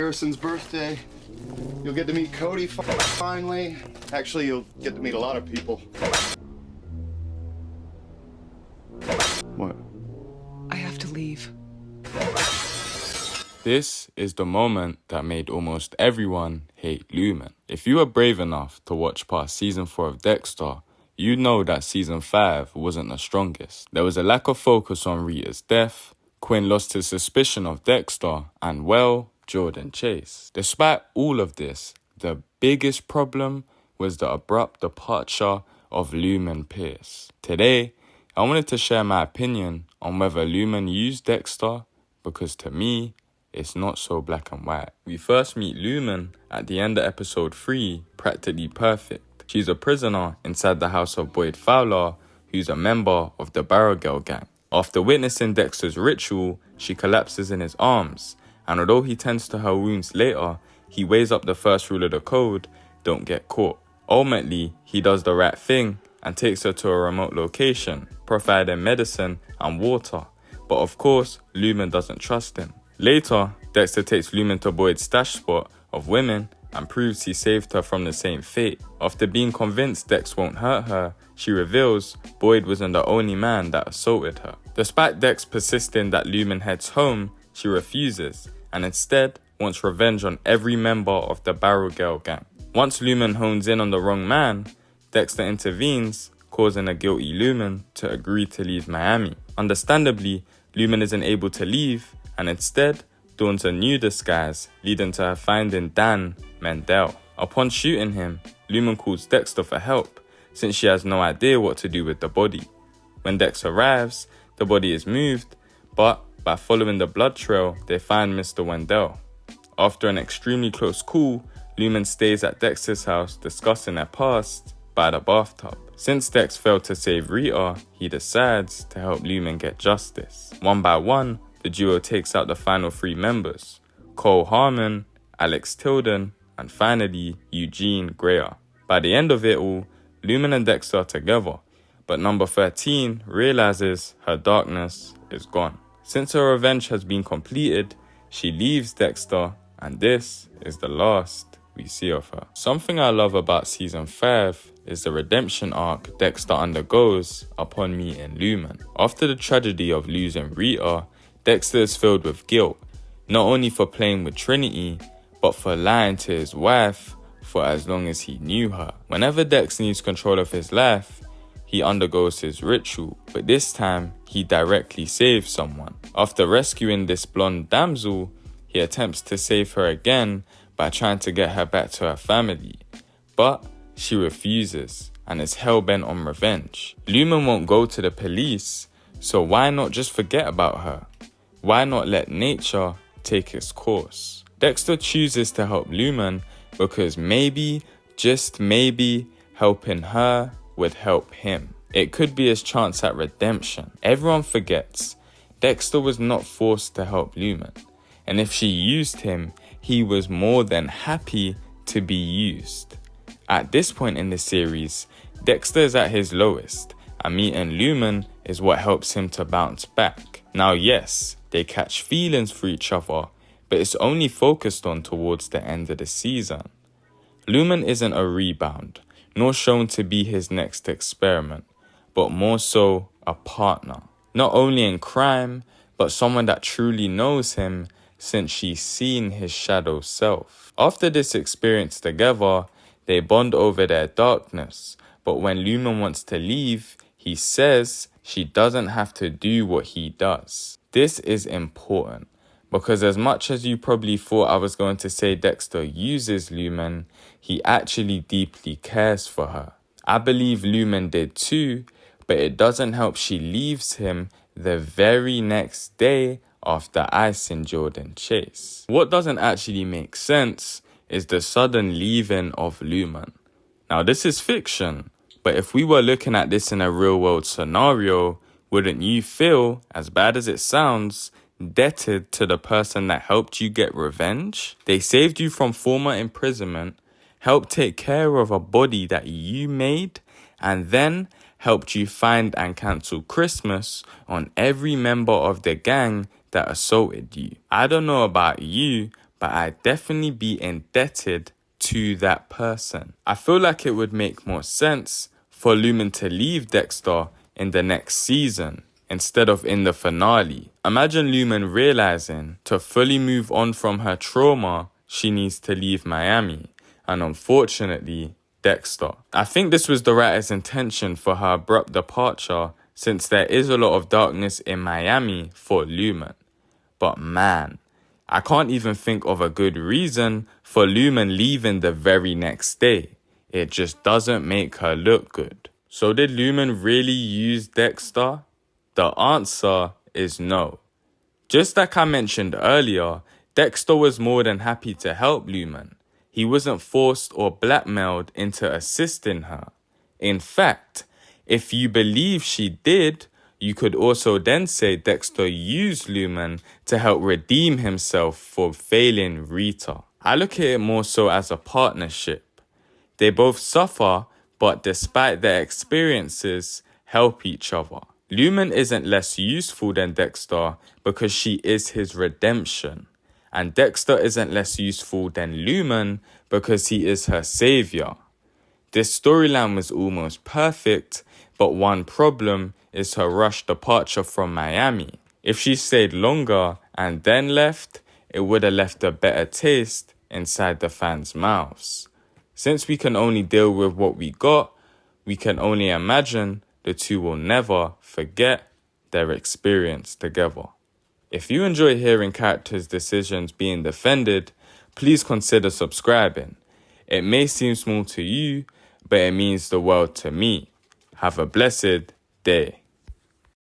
Harrison's birthday. You'll get to meet Cody finally. Actually, you'll get to meet a lot of people. What? I have to leave. This is the moment that made almost everyone hate Lumen. If you were brave enough to watch past season 4 of Dexter, you know that season 5 wasn't the strongest. There was a lack of focus on Rita's death, Quinn lost his suspicion of Dexter, and well, Jordan Chase. Despite all of this, the biggest problem was the abrupt departure of Lumen Pierce. Today, I wanted to share my opinion on whether Lumen used Dexter, because to me, it's not so black and white. We first meet Lumen at the end of episode 3, Practically Perfect. She's a prisoner inside the house of Boyd Fowler, who's a member of the Barrow Girl gang. After witnessing Dexter's ritual, she collapses in his arms, and although he tends to her wounds later, he weighs up the first rule of the code, don't get caught. Ultimately, he does the right thing and takes her to a remote location, providing medicine and water. But of course, Lumen doesn't trust him. Later, Dexter takes Lumen to Boyd's stash spot of women and proves he saved her from the same fate. After being convinced Dex won't hurt her, she reveals Boyd wasn't the only man that assaulted her. Despite Dex persisting that Lumen heads home, she refuses and instead wants revenge on every member of the Barrow Girl gang. Once Lumen hones in on the wrong man, Dexter intervenes, causing a guilty Lumen to agree to leave Miami. Understandably, Lumen isn't able to leave and instead dons a new disguise, leading to her finding Dan Mendel. Upon shooting him, Lumen calls Dexter for help, since she has no idea what to do with the body. When Dex arrives, the body is moved, but by following the blood trail, they find Mr. Wendell. After an extremely close call, Lumen stays at Dexter's house discussing their past by the bathtub. Since Dex failed to save Rita, he decides to help Lumen get justice. One by one, the duo takes out the final 3 members, Cole Harmon, Alex Tilden, and finally, Eugene Greer. By the end of it all, Lumen and Dexter are together, but number 13 realizes her darkness is gone. Since her revenge has been completed, she leaves Dexter, and this is the last we see of her. Something I love about season 5 is the redemption arc Dexter undergoes upon meeting Lumen. After the tragedy of losing Rita, Dexter is filled with guilt, not only for playing with Trinity, but for lying to his wife for as long as he knew her. Whenever Dex needs control of his life, he undergoes his ritual, but this time, he directly saves someone. After rescuing this blonde damsel, he attempts to save her again by trying to get her back to her family, but she refuses and is hell-bent on revenge. Lumen won't go to the police, so why not just forget about her? Why not let nature take its course? Dexter chooses to help Lumen because maybe, just maybe, helping her would help him. It could be his chance at redemption. Everyone forgets, Dexter was not forced to help Lumen, and if she used him, he was more than happy to be used. At this point in the series, Dexter is at his lowest, and meeting Lumen is what helps him to bounce back. Now yes, they catch feelings for each other, but it's only focused on towards the end of the season. Lumen isn't a rebound, nor shown to be his next experiment, but more so a partner. Not only in crime, but someone that truly knows him since she's seen his shadow self. After this experience together, they bond over their darkness, but when Lumen wants to leave, he says she doesn't have to do what he does. This is important, because as much as you probably thought I was going to say Dexter uses Lumen, he actually deeply cares for her. I believe Lumen did too, but it doesn't help she leaves him the very next day after icing Jordan Chase. What doesn't actually make sense is the sudden leaving of Lumen. Now this is fiction, but if we were looking at this in a real world scenario, wouldn't you feel, as bad as it sounds, indebted to the person that helped you get revenge? They saved you from former imprisonment, helped take care of a body that you made, and then helped you find and cancel Christmas on every member of the gang that assaulted you. I don't know about you, but I'd definitely be indebted to that person. I feel like it would make more sense for Lumen to leave Dexter in the next season instead of in the finale. Imagine Lumen realizing to fully move on from her trauma, she needs to leave Miami, and unfortunately, Dexter. I think this was the writer's intention for her abrupt departure, since there is a lot of darkness in Miami for Lumen. But man, I can't even think of a good reason for Lumen leaving the very next day. It just doesn't make her look good. So did Lumen really use Dexter? The answer is no. Just like I mentioned earlier, Dexter was more than happy to help Lumen. He wasn't forced or blackmailed into assisting her. In fact, if you believe she did, you could also then say Dexter used Lumen to help redeem himself for failing Rita. I look at it more so as a partnership. They both suffer, but despite their experiences, help each other. Lumen isn't less useful than Dexter because she is his redemption. And Dexter isn't less useful than Lumen because he is her savior. This storyline was almost perfect, but one problem is her rushed departure from Miami. If she stayed longer and then left, it would have left a better taste inside the fans' mouths. Since we can only deal with what we got, we can only imagine the two will never forget their experience together. If you enjoy hearing characters' decisions being defended, please consider subscribing. It may seem small to you, but it means the world to me. Have a blessed day.